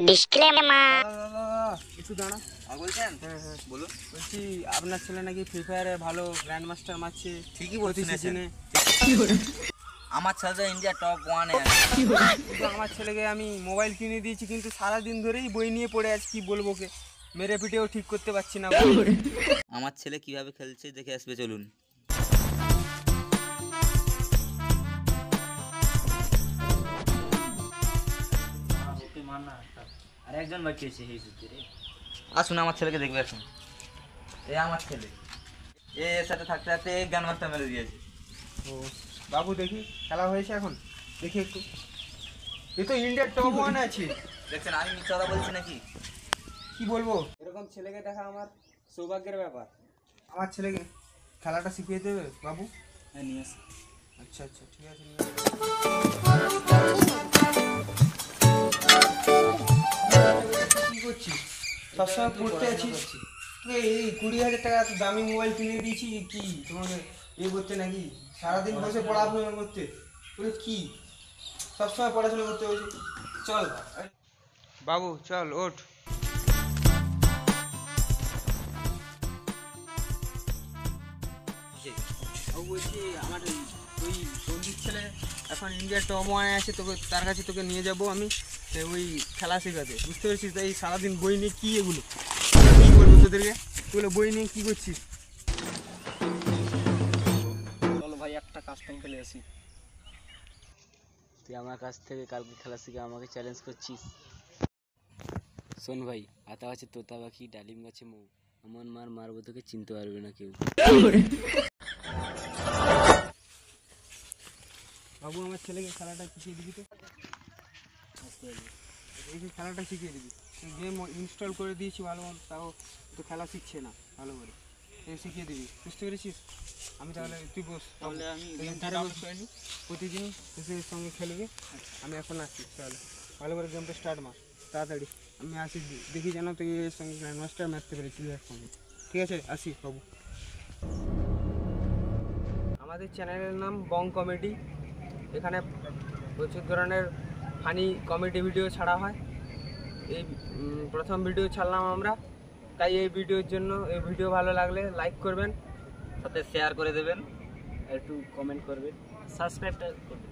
Disclaimer. একটু দাঁড়া। বলছেন? হ্যাঁ হ্যাঁ বলুন। বলছি আপনার ছেলে নাকি ফ্রি ফায়ারে ভালো গ্র্যান্ড মাস্টার মারছে। ঠিকই বলছেন। আমার ছেলে তো ইন্ডিয়া টপ 1-এ আছে। কিন্তু আমার ছেলেকে আমি মোবাইল কিনে দিয়েছি, কিন্তু সারাদিন ধরেই বই নিয়ে পড়ে আছে। কি বলবো ওকে, মেরে পিটেও ঠিক করতে পারছি না। আমার ছেলে কিভাবে খেলছে দেখে আসবে, চলুন। আসুন আমার ছেলেকে দেখবে, আসুন। এ আমার ছেলে, এর সাথে থাকতে থাকতে গান মাস্টার মেরে দিয়েছে। ও বাবু, দেখি খেলা হয়েছে এখন, দেখি একটু। এ তো ইন্ডিয়ার টপ 1-এ আছে। দেখছেন আমি মিথ্যা কথা বলছি নাকি? কি বলবো, এরকম ছেলেকে দেখা আমার সৌভাগ্যের ব্যাপার। আমার ছেলেকে খেলাটা শিখিয়ে দেবে বাবু? হ্যাঁ, নিয়ে আসি। আচ্ছা আচ্ছা, ঠিক আছে। কি করছিস? সবসময় পড়তে আছিস? তুই এই 20,000 টাকা দামি মোবাইল কিনে দিয়েছি কি তোমাকে করতে নাকি? সারাদিন বসে পড়াশোনা করতে তোকে কি সবসময় পড়াশোনা করতে হয়েছে? চল বাবু, চল ওঠ। বলছি আমার ওই বন্ধুর ছেলে এখন ইন্ডিয়ার টপ 1-এ আছে, তোকে তার কাছে তোকে নিয়ে যাবো আমি ওই খেলা শেখাতে, বুঝতে পেরেছিস? তাই সারাদিন বই নিয়ে কী এগুলো কী বলবো তোদেরকে, তুই বই নিয়ে কী করছিস? চলো ভাই, একটা কাস্টম খেলে আসি। তুই আমার কাছ থেকে কালকে খেলা শিখে আমাকে চ্যালেঞ্জ করছিস? শোন ভাই, আতা গাছে তোতা পাখি, ডালিম গাছে মৌ, আমার মার মারবো তোকে চিনতে পারবে না কেউ। বাবু, আমার ছেলেকে খেলাটা শিখিয়ে দিবি তো? এই খেলাটা শিখিয়ে দিবি। গেম ইনস্টল করে দিয়েছি ভালো, তাও তো খেলা শিখছে না ভালো করে। শিখিয়ে দিবি, বুঝতে পেরেছিস? আমি তাহলে তুই বস, তাহলে আমি প্রতিদিন এর সঙ্গে খেলবি। আমি এখন আসছি, তাহলে ভালো করে গেমটা স্টার্ট মার তাড়াতাড়ি। আমি আসি, দেখি যেন তুই এর সঙ্গে গ্র্যান্ড মাস্টার মারতে পেরেছিস একসঙ্গে। ঠিক আছে, আসি বাবু। আমাদের চ্যানেলের নাম বং কমেডি। এখানে প্রচুর ধরনের ফানি কমেডি ভিডিও ছাড়া হয়। এই প্রথম ভিডিও ছাড়লাম আমরা, তাই এই ভিডিওর জন্য এই ভিডিও ভালো লাগলে লাইক করবেন, সাথে শেয়ার করে দেবেন, একটু কমেন্ট করবেন, সাবস্ক্রাইবটা করবেন।